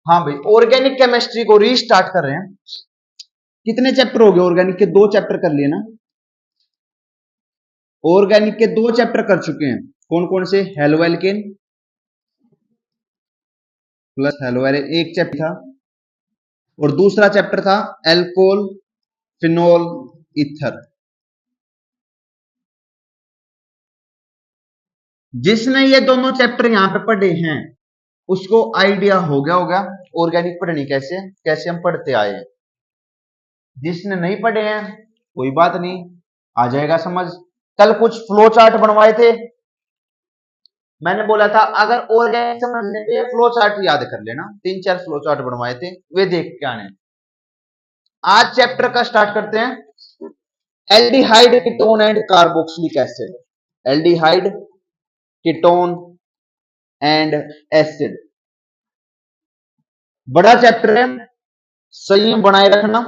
हाँ भाई, organic chemistry को रीस्टार्ट कर रहे हैं। कितने चैप्टर हो गए ऑर्गेनिक के? 2 चैप्टर कर लिए ना। ऑर्गेनिक के 2 चैप्टर कर चुके हैं। कौन कौन से? Halo alkane plus halo alkane, एक चैप्टर था। और दूसरा चैप्टर था एल्कोहल फिनोल ईथर। जिसने ये दोनों चैप्टर यहां पे पढ़े हैं उसको आइडिया हो गया होगा ऑर्गेनिक पढ़नी कैसे कैसे हम पढ़ते आए हैं। जिसने नहीं पढ़े हैं कोई बात नहीं, आ जाएगा समझ। कल कुछ फ्लो चार्ट बनवाए थे, मैंने बोला था अगर ऑर्गेनिक समझने के फ्लो चार्ट याद कर लेना। 3-4 फ्लो चार्ट बनवाए थे, वे देख के आने। आज चैप्टर का स्टार्ट करते हैं। Aldehyde ketone and carboxylic acid. Aldehyde ketone and acid बड़ा चैप्टर है, संयम बनाए रखना।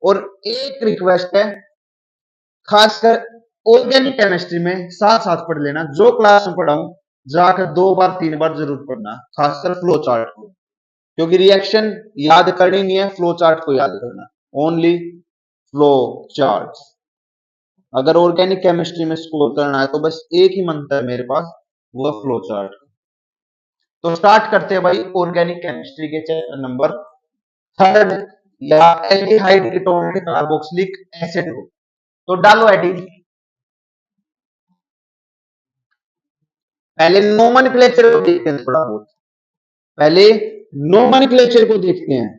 और एक रिक्वेस्ट है, खासकर ऑर्गेनिक केमिस्ट्री में साथ साथ पढ़ लेना। जो क्लास में पढ़ाऊं जाकर 2 बार 3 बार जरूर पढ़ना, खासकर फ्लो चार्ट को, क्योंकि रिएक्शन याद करनी नहीं है, फ्लो चार्ट को याद करना। Only flow chart. अगर ऑर्गेनिक केमिस्ट्री में स्कोर करना है तो बस एक ही मंत्र है मेरे पास, वो फ्लो चार्ट। तो स्टार्ट करते हैं भाई ऑर्गेनिक केमिस्ट्री के चैप्टर नंबर 3 या एल्डिहाइड कीटोन कार्बोक्सिलिक एसिड को। तो डालो एडिंग। पहले नोमेनक्लेचर को देखते हैं थोड़ा बहुत। पहले नोमेनक्लेचर को देखते हैं।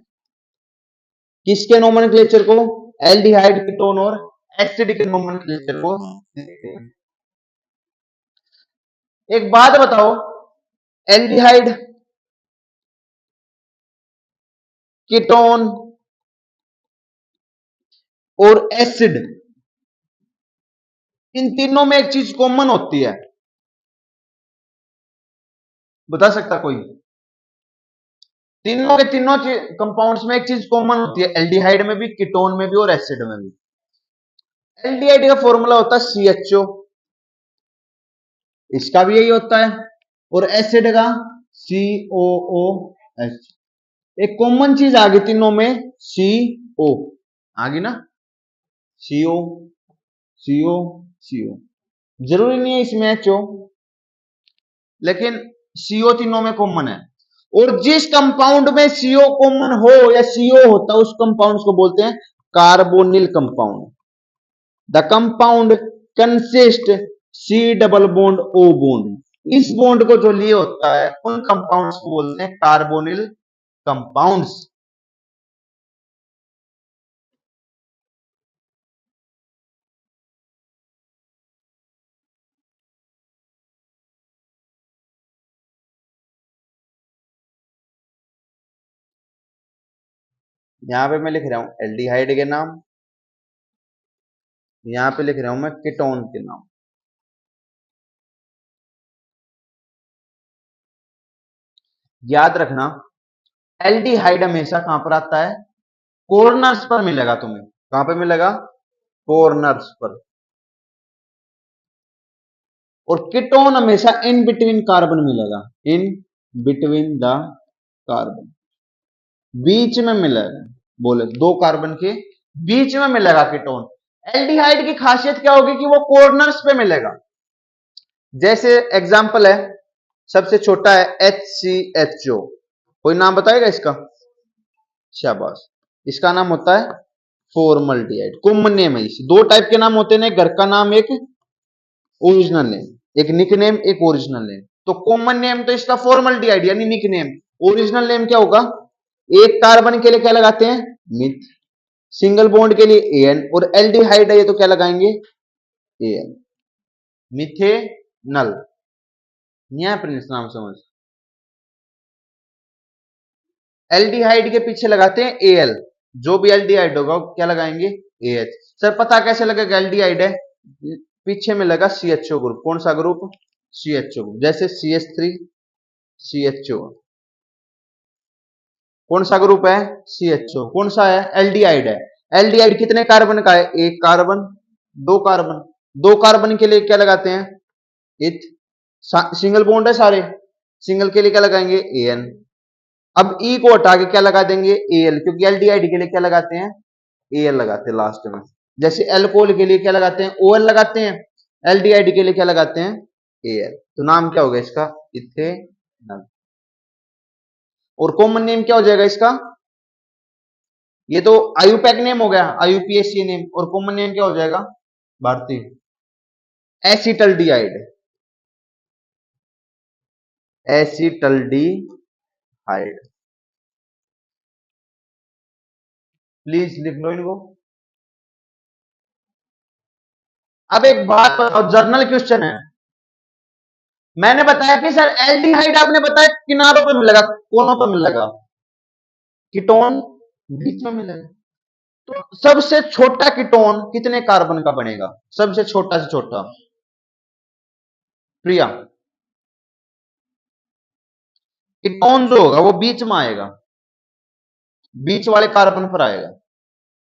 किसके नोमेनक्लेचर को? एल्डिहाइड कीटोन और एसिड के नोमेनक्लेचर को देखते हैं। एक बात बताओ, एल्डिहाइड कीटोन और एसिड, इन तीनों में एक चीज कॉमन होती है, बता सकता कोई? तीनों के तीनों कंपाउंड्स में एक चीज कॉमन होती है, एल्डिहाइड में भी, कीटोन में भी और एसिड में भी। एल्डिहाइड का फॉर्मूला होता है CHO, इसका भी यही होता है। और एसिड का COOH। एक कॉमन चीज आ गई तीनों में, CO आ गई ना। CO CO CO, जरूरी नहीं है इसमें HO, लेकिन CO तीनों में कॉमन है। और जिस कंपाउंड में CO कॉमन हो या CO होता है उस कंपाउंड को बोलते हैं carbonyl compound. The compound consist C double bond O bond. इस बॉन्ड को जो लिए होता है उन कंपाउंड्स को बोलते हैं कार्बोनिल कंपाउंड्स। यहां पे मैं लिख रहा हूं एल्डिहाइड के नाम, यहां पे लिख रहा हूं मैं कीटोन के नाम। याद रखना, एल्डिहाइड हमेशा कहां पर आता है? कॉर्नर्स पर मिलेगा तुम्हें। कहां पे मिलेगा? कॉर्नर्स पर। और कीटोन हमेशा इन बिटवीन कार्बन मिलेगा, इन बिटवीन द कार्बन, बीच में मिलेगा। बोले 2 कार्बन के बीच में मिलेगा कीटोन। एल्डिहाइड की खासियत क्या होगी कि वो कॉर्नर्स पे मिलेगा। जैसे एग्जांपल है, सबसे छोटा है HCHO, कोई नाम बताएगा इसका? शाबाश, इसका नाम होता है फॉर्मल्डिहाइड। कॉमन नेम है इसी। 2 टाइप के नाम होते हैं, घर का नाम, एक ओरिजिनल नेम, एक निक नेम, एक ओरिजिनल नेम। तो कॉमन नेम तो इसका फॉर्मल्डिहाइड यानी निक नेम। ओरिजिनल नेम क्या होगा? एक कार्बन के लिए क्या लगाते हैं? मिथ। सिंगल बॉन्ड के लिए AN। और एल्डिहाइड है ये तो क्या लगाएंगे? AN, methanal. यहां पर नाम समझ। एल्डिहाइड के पीछे लगाते हैं AL, जो भी एल्डिहाइड होगा क्या लगाएंगे? AH। सर पता कैसे लगेगा एल्डिहाइड है? पीछे में लगा CHO ग्रुप। कौन सा ग्रुप? CHO group. जैसे CH3 CHO, कौन सा ग्रुप है? CHO। कौन सा है? एल्डिहाइड है। एल्डिहाइड कितने कार्बन का है? 1 कार्बन, 2 कार्बन। 2 कार्बन के लिए क्या लगाते हैं? इथ। सिंगल बॉन्ड है सारे, सिंगल के लिए क्या लगाएंगे? AN। अब ई को हटा के क्या लगा देंगे, एल, क्योंकि एल्डिहाइड के लिए क्या लगाते हैं, एल लगाते हैं लास्ट में। जैसे एल्कोहल के लिए क्या लगाते हैं, ओएल लगाते हैं, एल्डिहाइड के लिए क्या लगाते हैं, एल। तो नाम क्या होगा इसका, इथेनॉल। और कॉमन नेम क्या हो जाएगा इसका, ये तो आयुपैक नेम हो गया, आयुपीएसी नेम, और कॉमन नेम क्या हो जाएगा, भारतीय एसिटल्डिहाइड, एसिटल्डिहाइड। प्लीज लिख लो इनको। अब एक बात बताओ, जर्नल क्वेश्चन है, मैंने बताया कि सर एल्डिहाइड आपने बताया किनारों पर मिलेगा, कोनों पर मिलेगा, कीटोन बीच में मिलेगा। तो सबसे छोटा कीटोन कितने कार्बन का बनेगा, सबसे छोटा से छोटा, प्रिया, कीटोन जो होगा वो बीच में आएगा, बीच वाले कार्बन पर आएगा।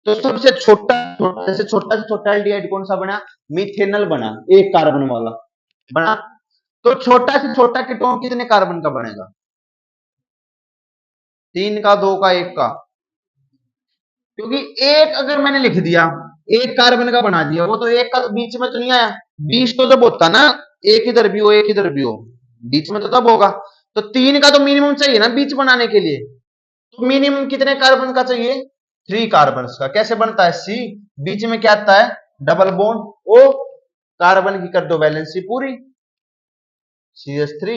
तो सबसे छोटा छोटा से छोटा एल्डिहाइड कौन सा बना, मिथेनल बना, एक कार्बन वाला बना। तो छोटा से छोटा कीटोन कितने कार्बन का बनेगा, 3 का, 2 का, 1 का, क्योंकि एक अगर मैंने लिख दिया, एक कार्बन का बना दिया, वो तो एक का बीच में तो नहीं आया, 20 तो जब होता ना, एक इधर भी हो एक इधर भी हो, बीच में तो तब होगा। तो 3 का तो मिनिमम चाहिए ना बीच बनाने के लिए, तो मिनिमम कितने कार्बन का चाहिए, 3 कार्बन का। कैसे बनता है, सी, बीच में क्या आता है, डबल बॉन्ड ओ, कार्बन की कर दो वैलेंसी पूरी, CH3,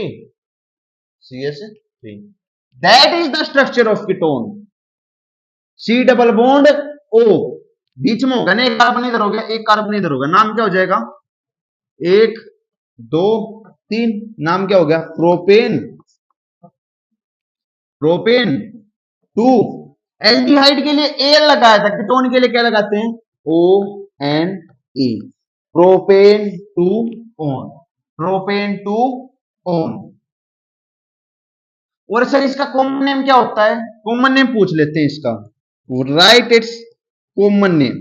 CH3, that is the structure of ketone, C double bond O, बीच में होगा ना, एक कार्बन इधर हो गया, एक कार्बन इधर होगा, नाम क्या हो जाएगा, 1 2 3, नाम क्या हो गया, प्रोपेन, प्रोपेन 2। एल्डिहाइड के लिए एल लगाया था, कीटोन के लिए क्या लगाते हैं, O N E, propane 2 one, propane 2 one. और सर इसका कॉमन नेम क्या होता है, कॉमन नेम पूछ लेते हैं इसका, राइट इट्स कॉमन नेम,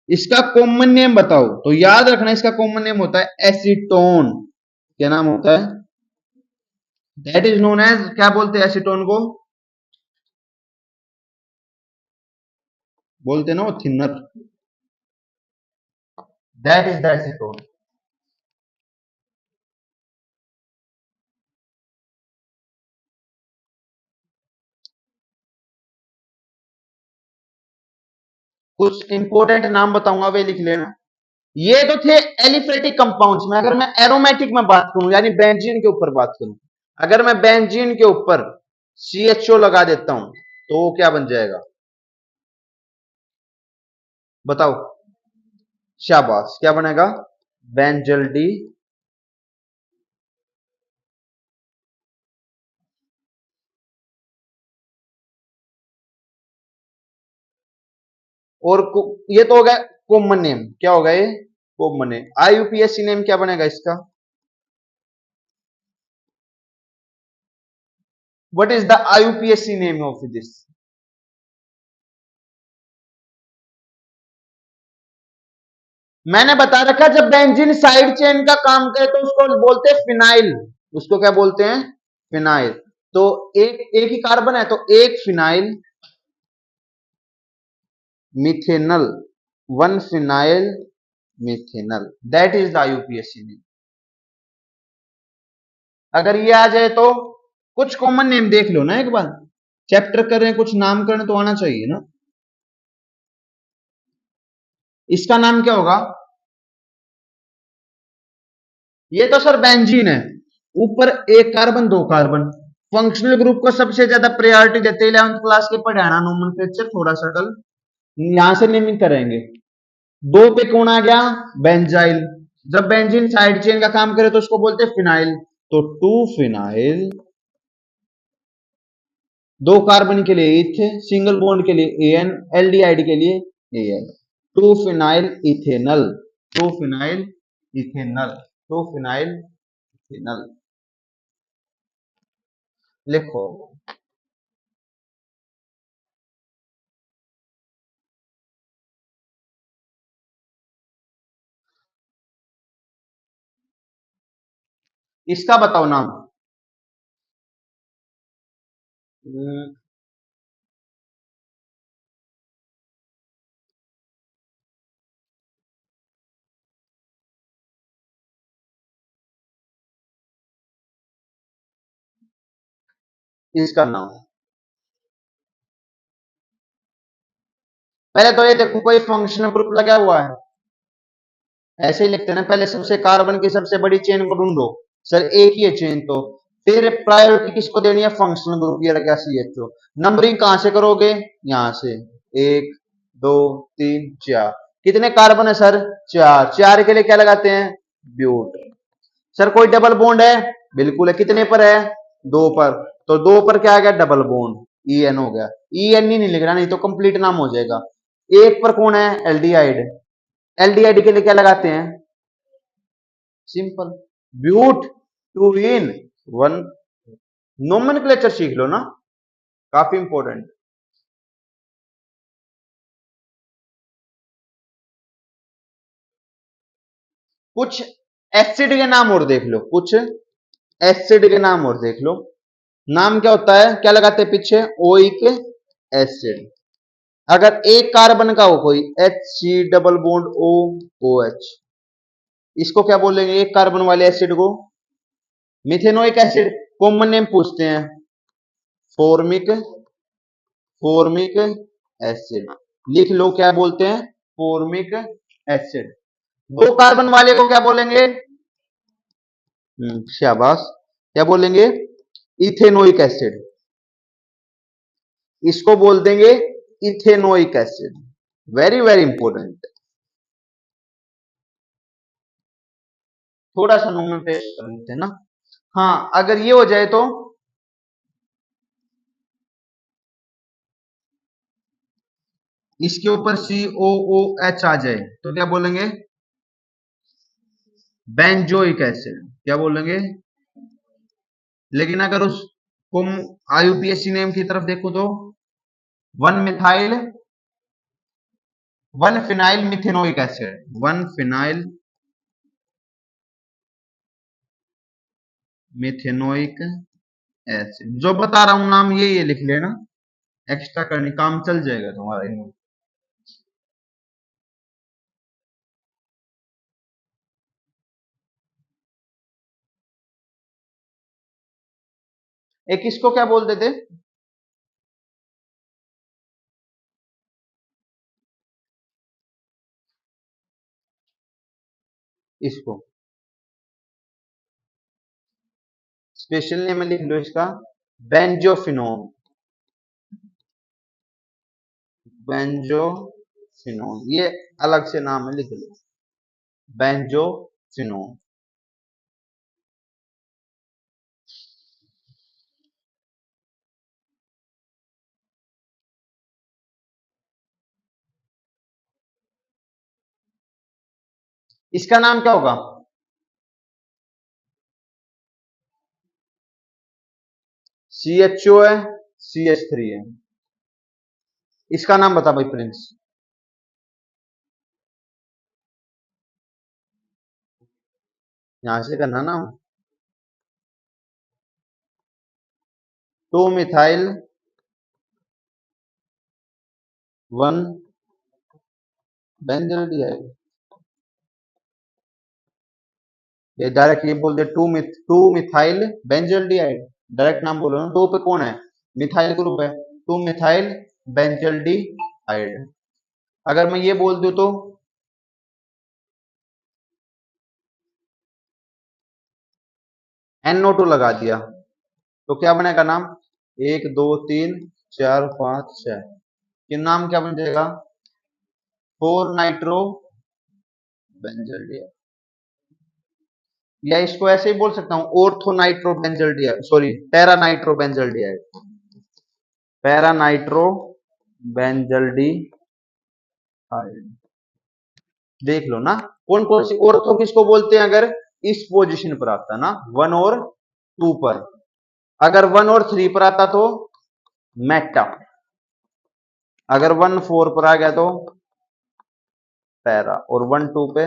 इसका कॉमन नेम बताओ। तो याद रखना इसका कॉमन नेम होता है एसीटोन, क्या नाम होता है, दैट इज नोन एज, क्या बोलते हैं एसीटोन को, बोलते ना वो thinner, that is the acetone. कुछ इंपॉर्टेंट नाम बताऊंगा वे लिख लेना। ये तो थे एलिफेटिक कंपाउंड्स में। अगर मैं एरोमेटिक में बात करूं, यानी बेंजीन के ऊपर बात करूं, अगर मैं बेंजीन के ऊपर CHO लगा देता हूं तो वो क्या बन जाएगा, बताओ, शाबाश, क्या बनेगा, बेंजल डी। और ये तो हो गया कॉमन नेम, क्या होगा ये, कॉमन नेम। IUPAC नेम क्या बनेगा इसका, what is the IUPAC name of this, मैंने बता रखा जब बेंजीन साइड चेन का काम करे तो उसको बोलते हैं फिनाइल, उसको क्या बोलते हैं, फिनाइल। तो एक एक ही कार्बन है तो एक phenyl methanal, 1 phenyl methanal, that is the IUPAC name. अगर ये आ जाए तो कुछ कॉमन नेम देख लो ना एक बार, चैप्टर कर रहे हैं, कुछ नामकरण तो आना चाहिए ना। इसका नाम क्या होगा, ये तो सर बेंजीन है, ऊपर एक कार्बन, 2 कार्बन, फंक्शनल ग्रुप को सबसे ज्यादा प्रायोरिटी देते हैं 11th क्लास के पढ़ाना, नोमेनक्लेचर थोड़ा सा कल यहां से नेमिंग करेंगे। 2 पे कौन आ गया, बेंजाइल, जब बेंजीन साइड चेन का काम करे तो उसको बोलते हैं फिनाइल, तो 2 फिनाइल, 2 कार्बन के लिए इथ, सिंगल बॉन्ड के लिए एन, एल्डिहाइड के लिए L, 2 phenyl ethanal, 2 phenyl ethanal, 2 phenyl ethanal, लिखो। इसका बताओ नाम, इसका नाम। पहले तो ये देखो कोई फंक्शनल ग्रुप लगा हुआ है, ऐसे ही लिखते हैं ना, पहले सबसे कार्बन की सबसे बड़ी चेन को ढूंढो। सर एक ही है चेन, तो फिर प्रायोरिटी किसको देनी है, फंक्शनल ग्रुप, ये लगा CHO। नंबरिंग कहां से करोगे, यहां से, 1 2 3 4। कितने कार्बन है सर, 4। 4 के लिए क्या लगाते हैं, ब्यूट। सर कोई डबल बॉन्ड है, बिल्कुल है, कितने पर है, 2 पर, तो 2 पर क्या आ गया, डबल बॉन्ड, EN हो गया। EN ही नहीं लिख रहा, नहीं तो कंप्लीट नाम हो जाएगा। 1 पर कौन है, एल्डिहाइड। एल्डिहाइड के लिए क्या लगाते हैं, सिंपल, ब्यूट, 2 इन 1। नोमेनक्लेचर सीख लो ना, काफी इंपॉर्टेंट। कुछ एसिड के नाम और देख लो, कुछ एसिड के नाम और देख लो। नाम क्या होता है, क्या लगाते हैं पीछे, ओइक एसिड। अगर एक कार्बन का हो कोई, HC डबल बॉन्ड OOH, इसको क्या बोलेंगे, एक कार्बन वाले एसिड को, मिथेनोइक एसिड। कॉमन नेम पूछते हैं, फॉर्मिक फॉर्मिक एसिड, लिख लो क्या बोलते हैं, फॉर्मिक एसिड। 2 कार्बन वाले को क्या बोलेंगे, शाबाश, क्या बोलेंगे, इथेनोइक एसिड। इसको बोल देंगे ethanoic acid. Very very important. थोड़ा सा नोमेन पेश कर लेते हैं ना। हाँ, अगर ये हो जाए तो इसके ऊपर COOH आ जाए तो क्या बोलेंगे, बेंजोइक एसिड, क्या बोलेंगे। लेकिन अगर उसको IUPAC नेम की तरफ देखो तो 1 phenyl methanoic acid, 1 phenyl methanoic acid. जो बता रहा हूं नाम ये लिख लेना, एक्स्ट्रा करने काम चल जाएगा तुम्हारा। एक इसको क्या बोलते थे, इसको स्पेशल नेम लिख लो इसका, बेंजोफिनोन, बेंजोफिनोन, ये अलग से नाम है, लिख लो, बेंजोफिनोन। इसका नाम क्या होगा, CHO है, CH3 है। इसका नाम बता भाई प्रिंस। यहां से करना ना, 2 मिथाइल 1 बेंजल्डिहाइड। ये डायरेक्ट ये बोल दे, 2 मिथाइल बेंजल्डिहाइड, डायरेक्ट नाम बोलो ना। 2 पे कौन है, मिथाइल ग्रुप है, 2 मिथाइल बेंजल्डिहाइड। अगर मैं ये बोल दूं तो NO2 लगा दिया, तो क्या बनेगा नाम, 1 2 3 4 5 6, ये नाम क्या बन जाएगा, 4 नाइट्रो बेंजल्डिहाइड। या इसको ऐसे ही बोल सकता हूं, ortho nitro benzaldehyde, sorry para nitro benzaldehyde, para nitro benzaldehyde. देख लो ना, कौन कौन सी ऑर्थो किसको बोलते हैं, अगर इस पोजीशन पर आता ना, 1 और 2 पर। अगर 1 और 3 पर आता तो मेटा, अगर 1 4 पर आ गया तो पैरा, और 1 2 पे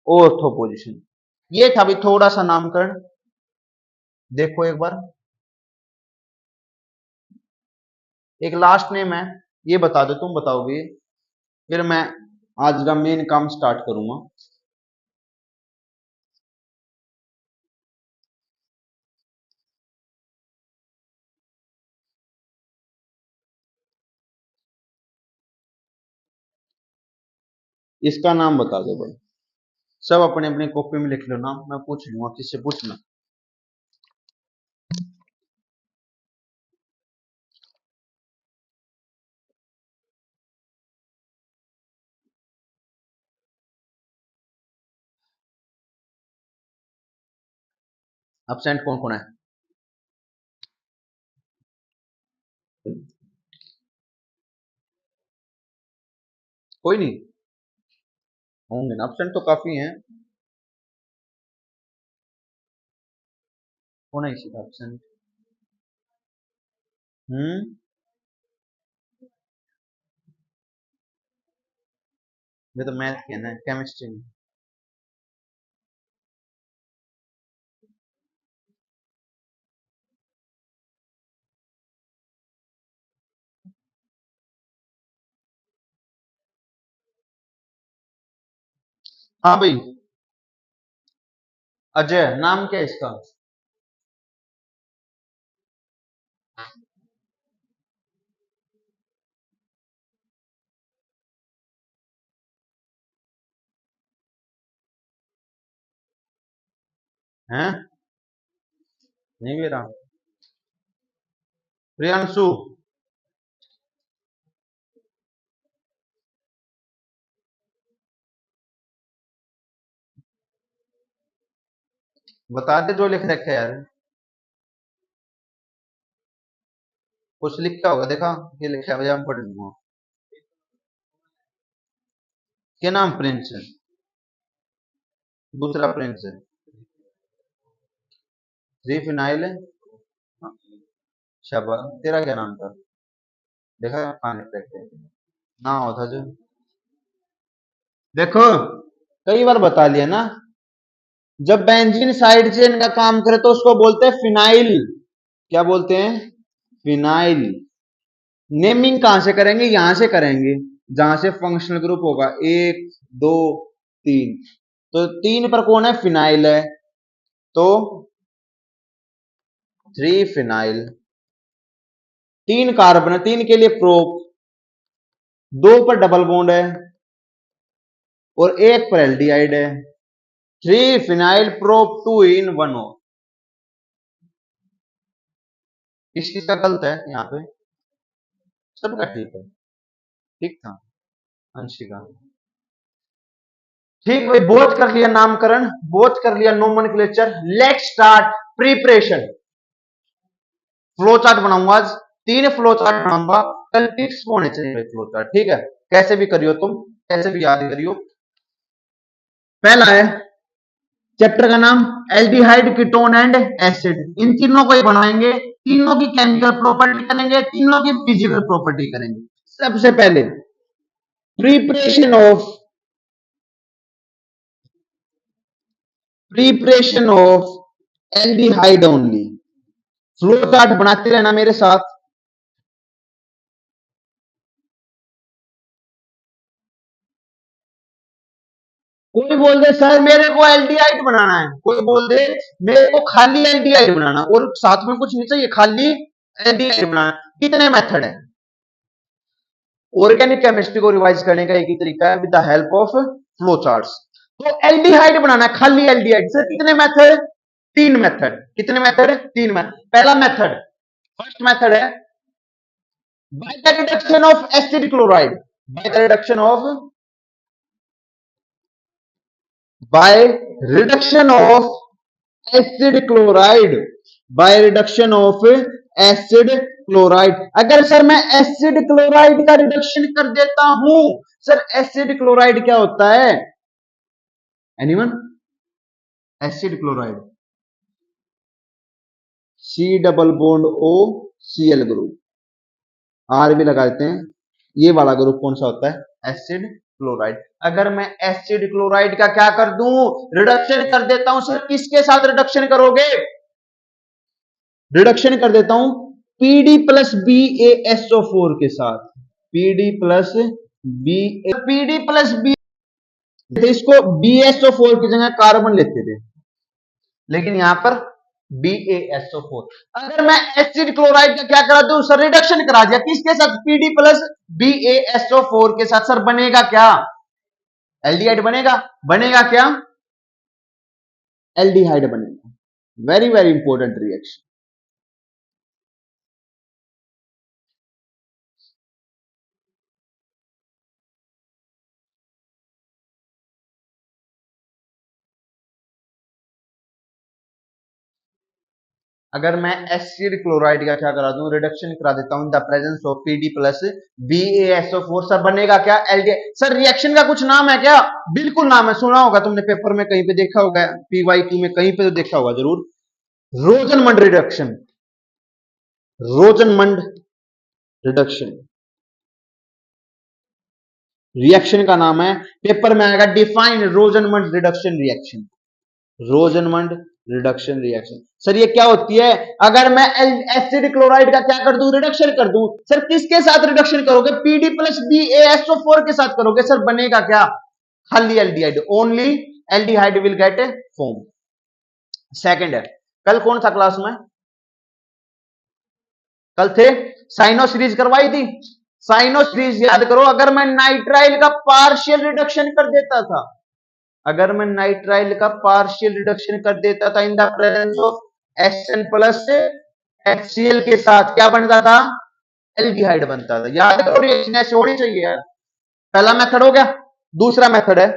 ऑर्थो पोजीशन। ये था भी थोड़ा सा नामकरण, देखो एक बार। एक लास्ट नेम है, ये बता दो, तुम बताओगे, फिर मैं आज का मेन काम स्टार्ट करूंगा। इसका नाम बता दो भाई। सब अपने अपने कॉपी में लिख लो नाम, मैं पूछ लूंगा, किससे पूछना। एब्सेंट कौन कौन है? कोई नहीं होंगे ना, एब्सेंट तो काफी हैं। कौन है इसी का एब्सेंट? हम्म, ये तो मैथ के ना, केमिस्ट्री में। हाँ भाई, अजय नाम क्या है इसका? हैं? नहीं भी रहा। प्रियांशु। बता दे जो लिख रखा है यार। कुछ लिखा होगा, देखा ये लिखा है, हम पढ़ लूंगा। क्या नाम? प्रिंस है। दूसरा प्रिंस है। थ्री फिनाइल है। हाँ, शाबाश। तेरा क्या नाम था? देखा खाने पे ना होता जो। देखो, कई बार बता लिया ना, जब बेंजीन साइड चेन का काम करे तो उसको बोलते हैं फिनाइल। क्या बोलते हैं? फिनाइल। नेमिंग कहां से करेंगे? यहां से करेंगे, जहां से फंक्शनल ग्रुप होगा, एक, दो, तीन। तो तीन पर कौन है? फिनाइल है। तो थ्री फिनाइल। तीन कार्बन है, तीन के लिए प्रोप। दो पर डबल बॉन्ड है और एक पर एल्डिहाइड है। Three phenyl prop two en one O. किस चीज का गलत है यहाँ पे? सबका ठीक है। ठीक था अंशिका। ठीक भाई, बहुत कर लिया नामकरण, बहुत कर लिया nomenclature. Let start preparation. Flow chart बनाऊंगा आज, तीन फ्लो चार्ट बनाऊंगा। कल टिप्स होने चाहिए फ्लो चार्ट, ठीक है? कैसे भी करियो तुम, कैसे भी याद करियो। पहला है चैप्टर का नाम एल्डिहाइड, कीटोन एंड एसिड। इन तीनों को ही बनाएंगे, तीनों की केमिकल प्रॉपर्टी करेंगे, तीनों की फिजिकल प्रॉपर्टी करेंगे। सबसे पहले preparation of aldehyde only. Flow chart बनाते रहना मेरे साथ। कोई बोल दे सर मेरे को एल्डिहाइड बनाना है, कोई बोल दे मेरे को खाली एल्डिहाइड बनाना, और साथ में कुछ नहीं चाहिए, खाली एल्डिहाइड बनाना। कितने मेथड है? ऑर्गेनिक केमिस्ट्री को रिवाइज करने का एक ही तरीका है, with the help of flow charts. तो एल्डिहाइड बनाना है, खाली एल्डिहाइड। सर कितने मेथड? तीन मेथड। कितने मेथड? तीन मेथड। पहला मेथड, फर्स्ट मेथड है by the reduction of acid chloride. By the reduction of, by reduction of acid chloride. By reduction of acid chloride. अगर सर मैं एसिड क्लोराइड का reduction कर देता हूं, सर एसिड क्लोराइड क्या होता है? एनीवन? एसिड क्लोराइड सी double bond O C L group, R भी लगा देते हैं। ये वाला ग्रुप कौन सा होता है? Acid chloride. अगर मैं एसिड क्लोराइड का क्या कर दूं? रिडक्शन कर देता हूं। सर किसके साथ रिडक्शन करोगे? रिडक्शन कर देता हूं Pd plus B A S O four के साथ। Pd plus B, Pd plus B, इसको बी एस ओ फोर की जगह कार्बन लेते थे, लेकिन यहां पर BaSO4। अगर मैं एसिड क्लोराइड का क्या करा दूं? सर रिडक्शन करा दिया, किसके साथ? PD प्लस BaSO4 के साथ। सर बनेगा क्या? एल्डिहाइड बनेगा, बनेगा क्या? एल्डिहाइड बनेगा। Very very important reaction. अगर मैं एसिड क्लोराइड का क्या करा दूं, रिडक्शन करा देता हूं, the presence of PD plus BaSO4, sir बनेगा क्या? एल्डिहाइड। सर रिएक्शन का कुछ नाम है क्या? बिल्कुल नाम है, सुना होगा तुमने, पेपर में कहीं पे देखा होगा, PYQ में कहीं पे तो देखा होगा जरूर। रोजनमंड रिडक्शन, रोजनमंड रिडक्शन रिएक्शन का नाम है। पेपर में आएगा define रोजनमंड reduction reaction, रोजनमंड reduction reaction. Sir ये क्या होती है? अगर मैं एसिड क्लोराइड का क्या कर दूं, रिडक्शन कर दूं, सर किसके साथ रिडक्शन करोगे? पीडी प्लस BaSO4 के साथ करोगे। सर बनेगा क्या? खाली aldehyde, only aldehyde will get A form. Second है, कल कौन था क्लास में? कल थे साइनो सीरीज करवाई थी। साइनो सीरीज याद करो, अगर मैं नाइट्राइल का पार्शियल रिडक्शन कर देता था, अगर मैं नाइट्राइल का पार्शियल रिडक्शन कर देता था इन the presence of Hn plus HCl के साथ, क्या बनता था? एल्डिहाइड बनता था। याद करो, रिएक्शन ऐसे होनी चाहिए यार। पहला मेथड हो गया। दूसरा मेथड है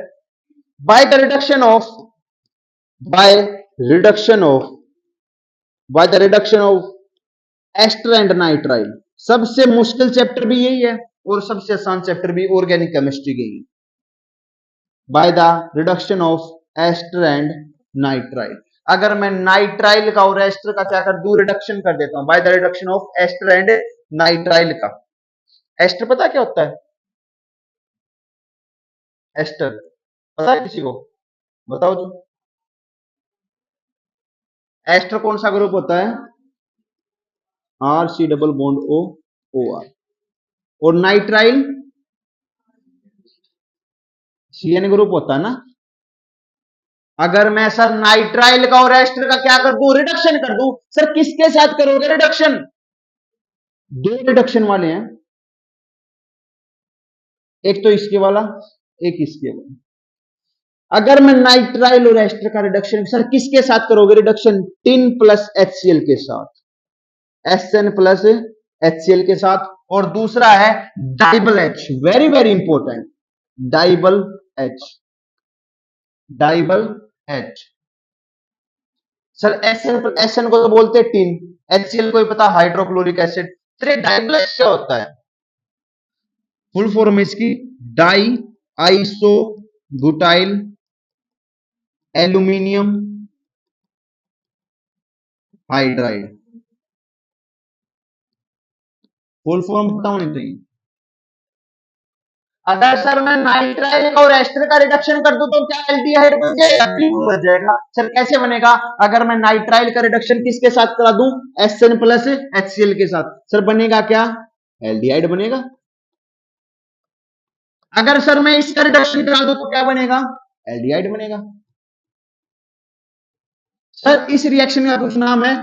by the reduction of, by reduction of, by the reduction of ester and nitrile. सबसे मुश्किल चैप्टर भी यही है और सबसे आसान चैप्टर भी ऑर्गेनिक केमिस्ट्री के ही। By the reduction of ester and nitrile, अगर मैं नाइट्राइल का और एस्टर का क्या कर दूं, रिडक्शन कर देता हूं, by the reduction of ester and nitrile का। एस्टर पता क्या होता है? एस्टर पता है किसी को? बताओ तो। एस्टर कौन सा ग्रुप होता है? RC double bond OR। और नाइट्राइल CN ग्रुप होता है ना। अगर मैं सर नाइट्राइल का और एस्टर का क्या कर दूं, रिडक्शन कर दूं, सर किसके साथ करोगे रिडक्शन? दो रिडक्शन वाले हैं, एक तो इसके वाला, एक इसके वाला। अगर मैं नाइट्राइल और एस्टर का रिडक्शन सर किसके साथ करोगे रिडक्शन? टिन प्लस HCl के साथ, SN प्लस HCl के साथ। और दूसरा है DIBAL H, very very important, DIBAL H, DIBAL H। Sir SN को तो बोलते हैं टिन, HCl को ही पता हाइड्रोक्लोरिक एसिड। तो डाइबल H क्या होता है? फुल फॉर्म इसकी diisobutyl aluminium hydride. Full form पता होनी चाहिए। अगर सर मैं नाइट्राइल और एस्टर का रिडक्शन कर दूं तो क्या एल्डिहाइड बन जाएगा? बिल्कुल बन जाएगा। सर कैसे बनेगा? अगर मैं नाइट्राइल का रिडक्शन किसके साथ करा दूं? SN प्लस HCl के साथ। सर बनेगा क्या? एल्डिहाइड बनेगा। अगर सर मैं इसका रिडक्शन करा दूं तो क्या बनेगा? एल्डिहाइड बनेगा। सर इस रिएक्शन का कुछ नाम है,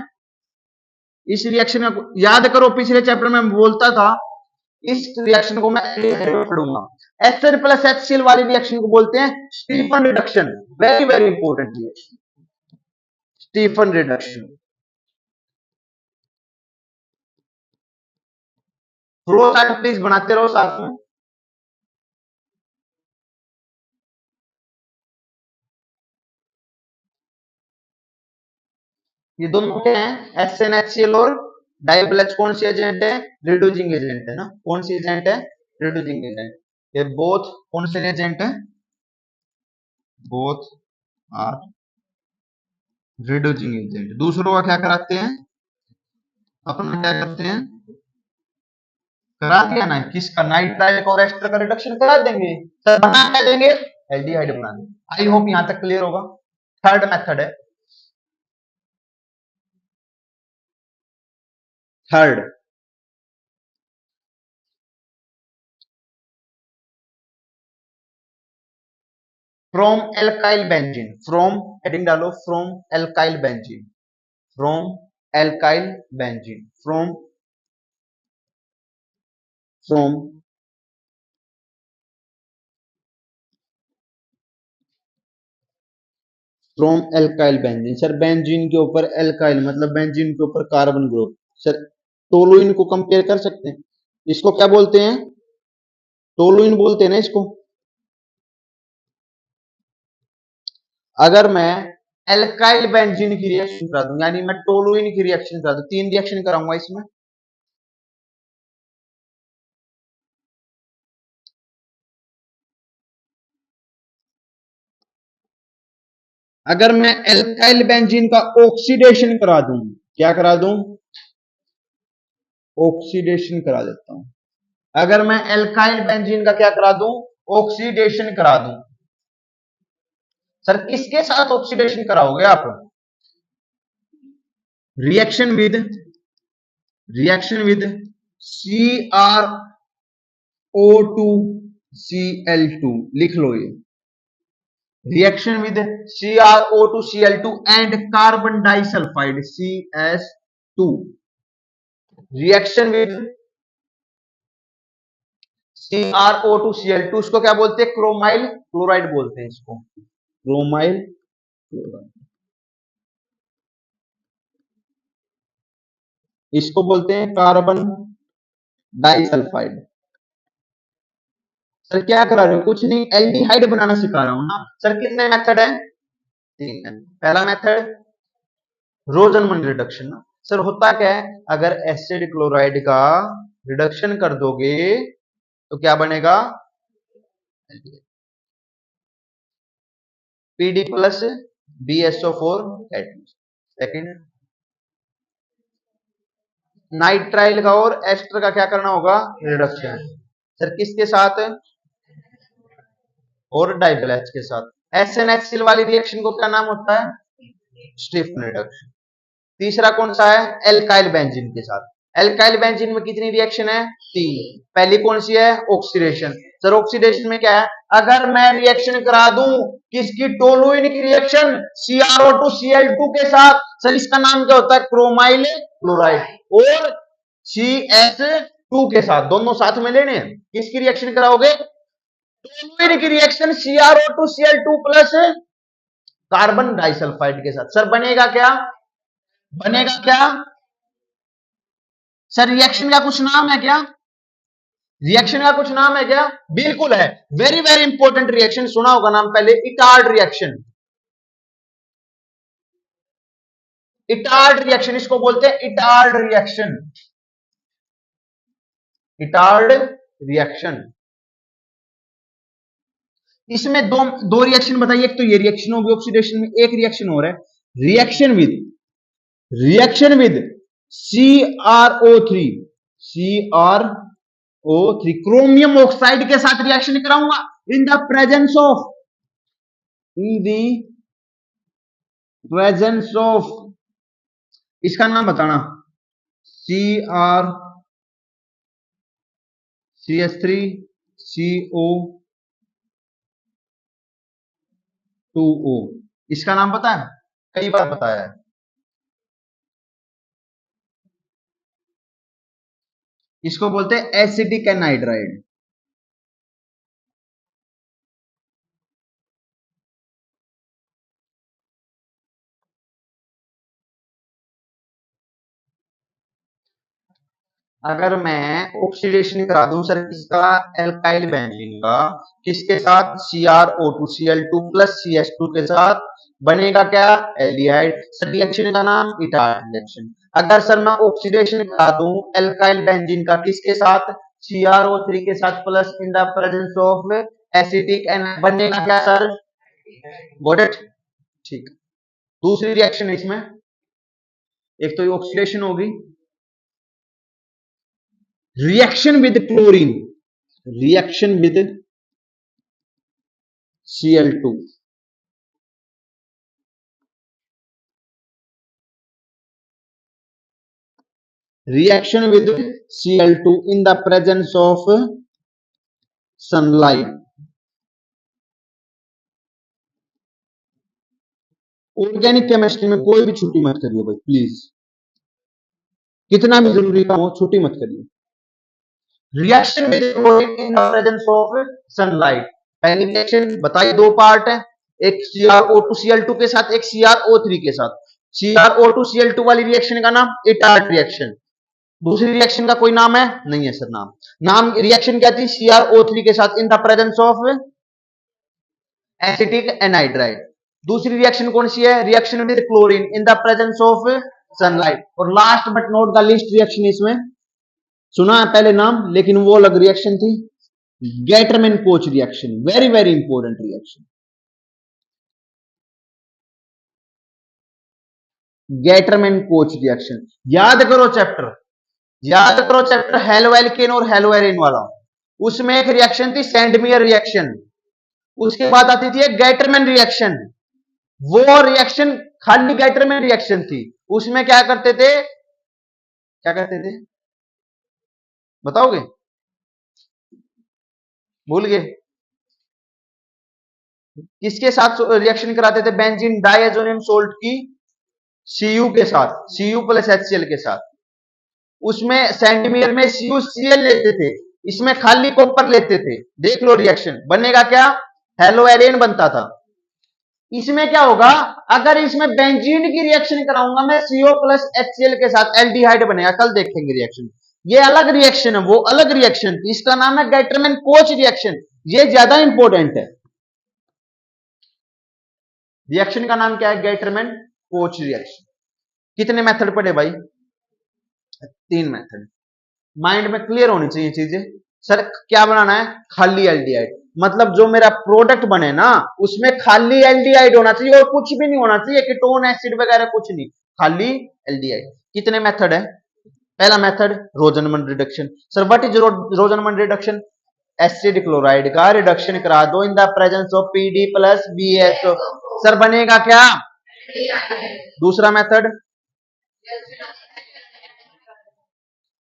इस रिएक्शन का याद करो, पिछले चैप्टर में बोलता था इस रिएक्शन को मैं पढ़ूंगा। एस्टर प्लस HCl वाली रिएक्शन को बोलते हैं Stephen reduction, very very important reaction, Stephen reduction. Flow chart please बनाते रहो साथ में। ये दोनों क्या है? SnHCl और डाइबल H कौन सी एजेंट है? रिड्यूसिंग एजेंट है ना। कौन सी एजेंट है? Reducing agent. ये बोथ कौन से एजेंट है? Both are reducing agent. दूसरों का क्या कराते हैं? अपना क्या करते हैं? करा दिया ना, किसका? नाइट्राइल और एस्टर का रिडक्शन करा देंगे। सर बना क्या देंगे? एल्डिहाइड बना देंगे। आई होप यहां तक क्लियर होगा। थर्ड मेथड है, third from alkyl benzene, from heading डालो, from alkyl benzene, from alkyl benzene, from, from from alkyl benzene. Sir benzene के ऊपर एल्काइल मतलब बेंजीन के ऊपर कार्बन ग्रुप। सर टोलुइन को कंपेयर कर सकते हैं, इसको क्या बोलते हैं? टोलुइन बोलते हैं ना इसको। अगर मैं एल्काइल बेंजीन की रिएक्शन करा दूं, यानी मैं टोलुइन की रिएक्शन करा दूं, 3 रिएक्शन कराऊंगा इसमें। अगर मैं एल्काइल बेंजीन का ऑक्सीडेशन करा दूं, क्या करा दूं? ऑक्सीडेशन करा देता हूं। अगर मैं एल्काइल बेंजीन का क्या करा दूं? ऑक्सीडेशन करा दूं। सर किसके साथ ऑक्सीडेशन कराओगे आप? रिएक्शन विद CrO2Cl2 लिख लो ये। Reaction with CrO2Cl2 and carbon disulphide CS2। Reaction with CrO2Cl2, इसको क्या बोलते हैं? क्रोमाइल क्लोराइड बोलते हैं इसको, क्रोमाइल क्लोराइड। इसको बोलते हैं कार्बन डाइसल्फाइड। सर क्या करा रहे हो? कुछ नहीं, एल्डिहाइड बनाना सिखा रहा हूं ना। सर कितने मेथड है? 3 है। पहला मेथड रोजनमन रिडक्शन ना। सर होता क्या है, अगर एसिड क्लोराइड का रिडक्शन कर दोगे तो क्या बनेगा? PD plus BSO4। Second nitrile का और एस्टर का क्या करना होगा? रिडक्शन। सर किसके साथ? और डाइब्लैच के साथ। SNHCl वाली रिएक्शन को क्या नाम होता है? Stephen reduction. तीसरा कौन सा है? एल्काइल बेंजीन के साथ। एल्काइल बेंजीन में कितनी रिएक्शन है? 3। पहली कौन सी है? ऑक्सीडेशन। सर ऑक्सीडेशन में क्या है, अगर मैं रिएक्शन करा दूं किसकी? टोलुइन की रिएक्शन CrO2Cl2 के साथ, सर इसका नाम क्या होता है? Chromyl chloride. और CS2 के साथ, दोनों साथ में लेने हैं। किसकी रिएक्शन कराओगे? टोलुइन की reaction CrO2Cl2 plus carbon disulphide के साथ। सर बनेगा क्या? बनेगा क्या? सर रिएक्शन का कुछ नाम है क्या? रिएक्शन का कुछ नाम है क्या? बिल्कुल है, वेरी वेरी इंपॉर्टेंट रिएक्शन, सुना होगा नाम पहले, इटार्ड रिएक्शन। इटार्ड रिएक्शन इसको बोलते हैं, इटार्ड रिएक्शन। Etard reaction. इसमें दो रिएक्शन बताइए। एक तो ये रिएक्शन होगी ऑक्सीडेशन में, एक रिएक्शन हो रहा है reaction with CrO3 chromium oxide के साथ रिएक्शन कराऊंगा इन द प्रेजेंस ऑफ, इसका नाम बताना, CrCS3CO2O। इसका नाम पता है? कई बार बताया है। इसको बोलते हैं एसिटिक एनहाइड्राइड। अगर मैं ऑक्सीडेशन करा दूं सर किसका? एल्काइल बेंजीन का, किसके साथ? CrO2Cl2 प्लस CS2 के साथ, बनेगा क्या? एल्डिहाइड। सर रिएक्शन का नाम इटार्ड रिएक्शन। अगर सर मैं ऑक्सीडेशन करा दूं एल्काइल बेंजीन का, किसके साथ? CrO3 के साथ plus in the presence of acetic एन, बनेगा क्या सर? Got it? ठीक। दूसरी रिएक्शन इसमें, एक तो ऑक्सीडेशन होगी, reaction with chlorine, reaction with Cl2, reaction with Cl2 in the presence of sunlight। Organic chemistry में कोई भी छुट्टी मत करिए भाई प्लीज, कितना भी जरूरी काम हो छुट्टी मत करिए। Reaction with chlorine in the presence of sunlight. पहली रिएक्शन बताइए, दो पार्ट है, एक CrO2Cl2 के साथ, एक CrO3 के साथ। CrO2Cl2 वाली रिएक्शन का नाम इटार्ट रिएक्शन। दूसरी रिएक्शन का कोई नाम है? नहीं है सर नाम रिएक्शन क्या थी? CrO3 के साथ in the presence of acetic anhydride. दूसरी रिएक्शन कौन सी है? Reaction with chlorine in the presence of sunlight. और last but not the least reaction, इसमें सुना है पहले नाम, लेकिन वो अलग रिएक्शन थी, Gattermann coach reaction. Very very important reaction, Gattermann coach reaction. याद करो चैप्टर हेलोएल्केन और हेलोएरिन वाला। उसमें एक रिएक्शन थी सेंडमियर रिएक्शन, उसके बाद आती थी एक गैटरमैन रिएक्शन। वो रिएक्शन खाली गैटरमैन रिएक्शन थी। उसमें क्या करते थे बताओगे? भूल गए? किसके साथ रिएक्शन कराते थे? बेंजीन डाइएजोनियम सोल्ट की Cu के साथ, Cu प्लस HCl के साथ। उसमें सेंटीमीटर में CuCl लेते थे, इसमें खाली कॉपर लेते थे। देख लो रिएक्शन बनेगा क्या? हेलोएरिन बनता था। इसमें क्या होगा? अगर इसमें बेंजीन की रिएक्शन कराऊंगा मैं CO प्लस HCl के साथ, एल्डिहाइड बनेगा। कल देखेंगे रिएक्शन। ये अलग रिएक्शन है, वो अलग रिएक्शन थी। इसका नाम है गैटरमैन कोच रिएक्शन। ये ज्यादा इंपॉर्टेंट है। रिएक्शन का नाम क्या है? Gattermann coach reaction. कितने मेथड पढ़े भाई? 3 मेथड। माइंड में क्लियर होनी चाहिए चीजें। सर क्या बनाना है? खाली एल्डिहाइड। मतलब जो मेरा प्रोडक्ट बने ना, उसमें खाली एल्डिहाइड होना चाहिए और कुछ भी नहीं होना चाहिए, कीटोन एसिड वगैरह कुछ नहीं, खाली एल्डिहाइड। कितने मेथड है? पहला method Rosenmund reduction. Sir what is Rosenmund reduction? Acid chloride का रिडक्शन करा दो in the presence of PD plus BSO। Sir बनेगा क्या? दूसरा method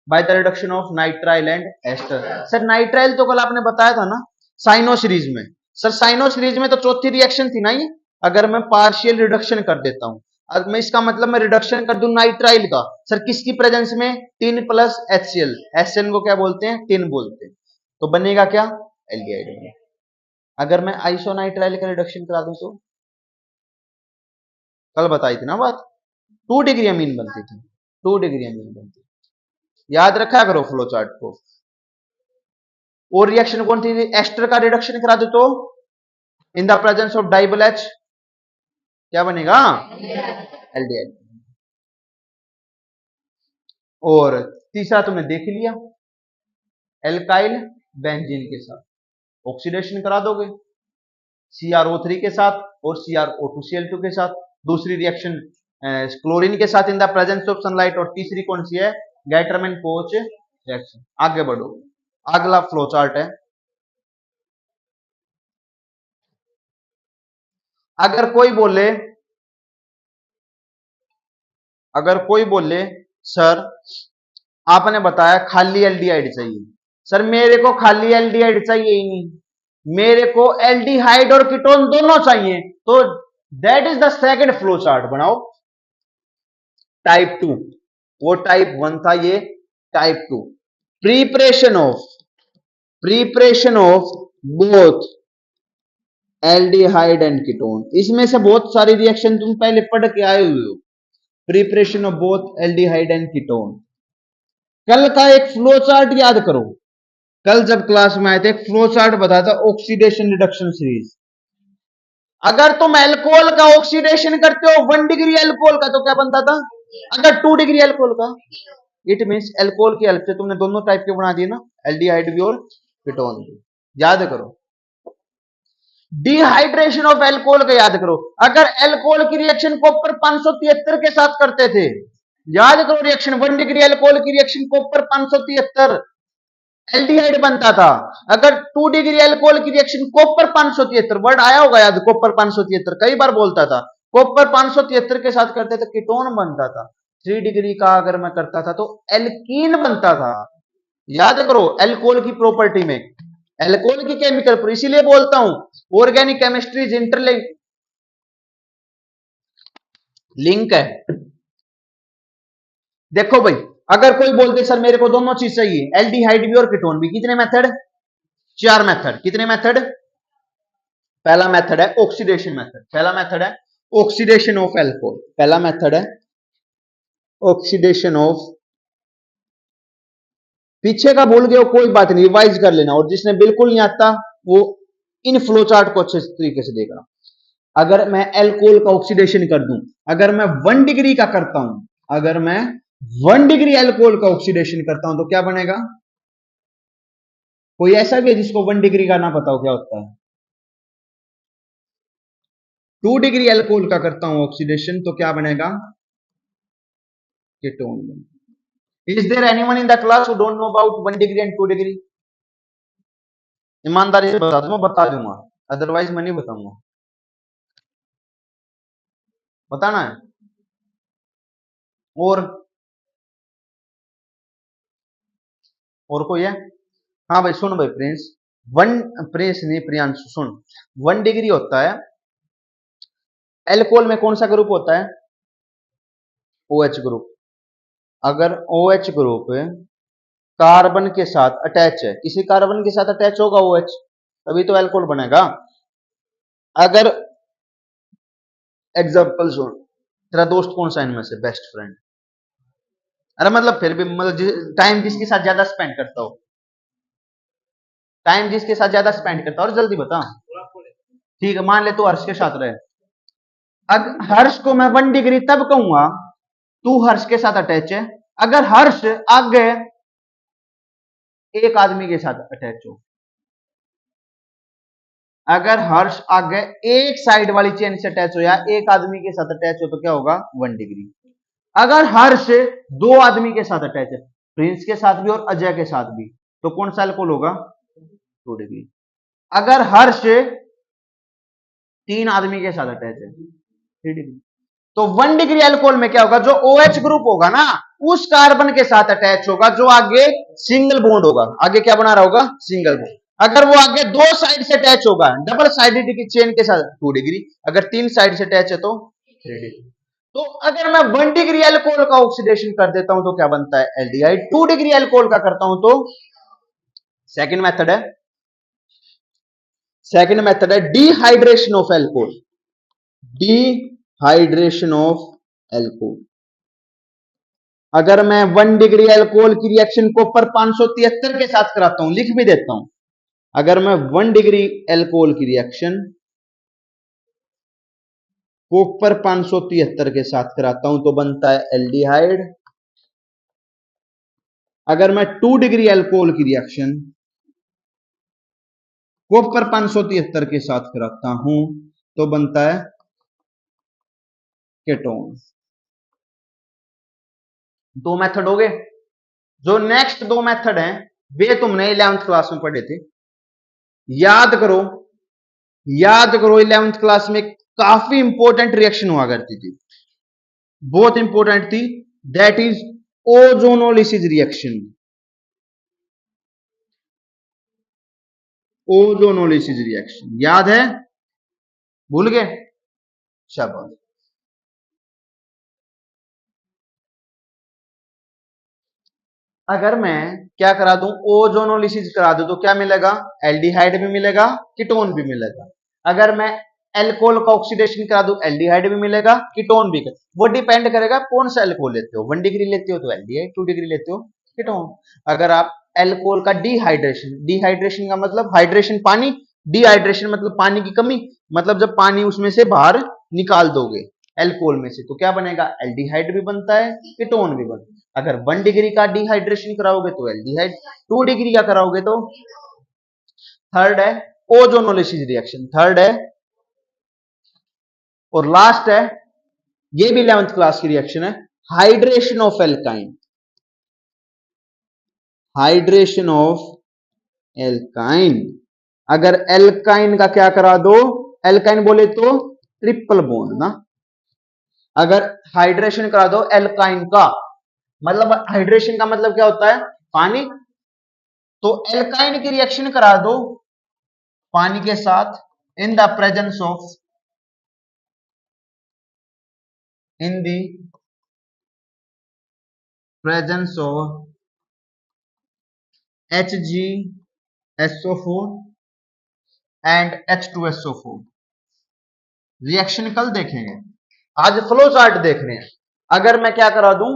by the reduction of nitrile and ester. Sir nitrile तो कल आपने बताया था ना साइनो सीरीज में। सर साइनो सीरीज में तो चौथी रिएक्शन थी ना ये। अगर मैं पार्शियल रिडक्शन कर देता हूं, अब मैं इसका मतलब मैं रिडक्शन कर दूं नाइट्राइल का, सर किसकी प्रेजेंस में? Tin plus HCl। HCl को क्या बोलते हैं? टिन बोलते हैं। तो बनेगा क्या? एल्डिहाइड। अगर मैं आइसोनाइट्राइल का रिडक्शन करा दूं तो कल बताई थी ना बात, 2 डिग्री अमीन बनती थी, 2 डिग्री अमीन बनती। याद रखा करो फ्लो चार्ट को। और रिएक्शन कौन थी? एस्टर का रिडक्शन करा दो तो in the presence of DIBAL H क्या बनेगा? एल्डिहाइड। और तीसरा तुमने देख लिया, एल्काइल बेंजीन के साथ ऑक्सीडेशन करा दोगे CrO3 के साथ और CrO2Cl2 के साथ। दूसरी रिएक्शन क्लोरीन के साथ in the presence of sunlight. और तीसरी कौन सी है? Gattermann coach reaction. आगे बढ़ो, अगला फ्लो चार्ट है। अगर कोई बोले सर आपने बताया खाली एल्डिहाइड चाहिए, सर मेरे को खाली एल्डिहाइड चाहिए ही नहीं, मेरे को एल्डिहाइड और कीटोन दोनों चाहिए, तो that is the second flow chart बनाओ। टाइप 2, वो टाइप 1 था, ये type 2। Preparation of both aldehyde and ketone. इसमें से बहुत सारी रिएक्शन तुम पहले पढ़ के आए हुए हो। Preparation of both aldehyde and ketone. कल का एक फ्लो चार्ट याद करो। कल जब क्लास में आए थे एक फ्लो चार्ट बताया था, ऑक्सीडेशन रिडक्शन सीरीज। अगर तुम एल्कोहल का ऑक्सीडेशन करते हो 1 डिग्री एल्कोहल का तो क्या बनता था? अगर 2 डिग्री एल्कोहल का, इट मींस एल्कोहल की हेल्प से तुमने दोनों टाइप के बना दिए ना, एल्डिहाइड भी और कीटोन भी। याद करो। डिहाइड्रेशन ऑफ एल्कोहल का याद करो। अगर एल्कोहल की रिएक्शन कॉपर 573 के साथ करते थे, याद करो रिएक्शन 1 डिग्री एल्कोहल की रिएक्शन कॉपर 573 एल्डिहाइड बनता था। अगर 2 डिग्री एल्कोहल की रिएक्शन कॉपर 573, वर्ड आया होगा याद, कॉपर 573 कई बार बोलता था, कॉपर 573 के साथ करते थे कीटोन बनता था। 3 डिग्री का अगर मैं करता था तो एल्कीन बनता था। याद करो एल्कोहल की प्रॉपर्टी में, एल्कोहल की केमिकल पर, इसीलिए बोलता हूं organic chemistry is interlink, link है। देखो भाई, अगर कोई बोलते सर मेरे को दोनों चीज चाहिए, एल्डिहाइड भी और कीटोन भी, कितने मेथड? 4 मेथड। कितने मेथड? पहला मेथड है ऑक्सीडेशन मेथड, पहला मेथड है ऑक्सीडेशन ऑफ एल्कोहल, पहला मेथड है ऑक्सीडेशन ऑफ, पीछे का भूल गए हो कोई बात नहीं, रिवाइज कर लेना, और जिसने बिल्कुल नहीं आता वो इन फ्लो चार्ट को अच्छे तरीके से देख रहा। अगर मैं एल्कोहल का ऑक्सीडेशन कर दूं, अगर मैं 1 डिग्री का करता हूं, अगर मैं 1 डिग्री एल्कोहल का ऑक्सीडेशन करता हूं तो क्या बनेगा? कोई ऐसा भी है जिसको 1 डिग्री का ना पता हो क्या होता है? 2 डिग्री एल्कोहल का करता हूं ऑक्सीडेशन तो क्या बनेगा? कीटोन बनेगा। Is there anyone in the class who don't know about 1 degree and 2 degree? ईमानदारी से बता दूंगा, बता दूंगा, अदरवाइज मैं नहीं बताऊंगा। बताना है। और कोई है? हाँ भाई सुन भाई प्रिंस, वन, प्रिंस नहीं प्रियांशु, सुन, 1 डिग्री होता है एल्कोहल में, कौन सा ग्रुप होता है? OH group. अगर OH ग्रुप कार्बन के साथ अटैच है, किसी कार्बन के साथ अटैच होगा OH, तभी तो एल्कोहल बनेगा। अगर एग्जांपल सुन, तेरा दोस्त कौन सा इनमें से बेस्ट फ्रेंड? अरे मतलब फिर भी मतलब टाइम जिसके साथ ज्यादा स्पेंड करता हो, टाइम जिसके साथ ज्यादा स्पेंड करता हो, और जल्दी बता। ठीक है, मान ले तू हर्ष के साथ रहे, अब हर्ष को मैं 1 डिग्री तब कहूंगा तू हर्ष के साथ अटैच है अगर हर्ष आगे एक आदमी के साथ अटैच हो, अगर हर्ष आगे एक साइड वाली चेन से अटैच हो या एक आदमी के साथ अटैच हो तो क्या होगा? 1 डिग्री। अगर हर्ष 2 आदमी के साथ अटैच है, प्रिंस के साथ भी और अजय के साथ भी, तो कौन सा एल्कोहल होगा? 2 डिग्री। अगर हर्ष 3 आदमी के साथ अटैच है, 3 डिग्री। तो 1 डिग्री एल्कोहल में क्या होगा? जो OH ग्रुप होगा ना, उस कार्बन के साथ अटैच होगा जो आगे सिंगल बॉन्ड होगा, आगे क्या बना रहा होगा? Single bond. अगर वो आगे 2 साइड से अटैच होगा डबल साइडेड की चेन के साथ 2 डिग्री, अगर 3 साइड से अटैच है तो 3 डिग्री। तो अगर मैं 1 डिग्री एल्कोहल का ऑक्सीडेशन कर देता हूं तो क्या बनता है? एल्डिहाइड। 2 डिग्री एल्कोहल का करता हूं तो सेकंड मेथड है, सेकंड मेथड है dehydration of alcohol, dehydration of alcohol. अगर मैं 1 डिग्री एल्कोहल की रिएक्शन को पर 573 के साथ कराता हूं, लिख भी देता हूं, अगर मैं 1 डिग्री एल्कोहल की रिएक्शन को पर 573 के साथ कराता हूं तो बनता है एल्डिहाइड। अगर मैं 2 डिग्री एल्कोहल की रिएक्शन को पर 573 के साथ कराता हूं तो बनता है केटोन। 2 मेथड हो गए। जो नेक्स्ट 2 मेथड हैं वे तुमने 11th क्लास में पढ़े थे, याद करो, याद करो 11th क्लास में काफी इंपॉर्टेंट रिएक्शन हुआ करती थी, बहुत इंपॉर्टेंट थी, that is ozonolysis reaction, ozonolysis reaction याद है? भूल गए? शाबाश। अगर मैं क्या करा दूं? ओजोनोलिसिस करा दूं तो क्या मिलेगा? एल्डिहाइड भी मिलेगा, कीटोन भी मिलेगा। अगर मैं एल्कोहल का ऑक्सीडेशन करा दूं, एल्डिहाइड भी मिलेगा, कीटोन भी। वो डिपेंड करेगा कौन सा एल्कोहल लेते हो, 1 डिग्री लेते हो तो एल्डिहाइड, 2 डिग्री लेते हो कीटोन। अगर आप एल्कोहल का डिहाइड्रेशन, डिहाइड्रेशन का मतलब हाइड्रेशन पानी, डिहाइड्रेशन मतलब पानी की कमी, मतलब जब पानी उसमें से बाहर निकाल दोगे एल्कोहल में से तो क्या बनेगा? एल्डिहाइड भी बनता है, कीटोन भी बनता है। अगर 1 डिग्री का डिहाइड्रेशन कराओगे तो एल्डिहाइड, 2 डिग्री का कराओगे तो थर्ड है ओजोनोलिसिस रिएक्शन, थर्ड है। और लास्ट है, ये भी 11th क्लास की रिएक्शन है, hydration of alkyne, hydration of alkyne. अगर एल्काइन का क्या करा दो? एल्काइन बोले तो ट्रिपल बॉन्ड ना, अगर हाइड्रेशन करा दो एल्काइन का, मतलब हाइड्रेशन का मतलब क्या होता है? पानी। तो एल्काइन की रिएक्शन करा दो पानी के साथ in the presence of, in the presence of HgSO4 and H2SO4। Reaction कल देखेंगे, आज फ्लो चार्ट देख रहे हैं। अगर मैं क्या करा दूं,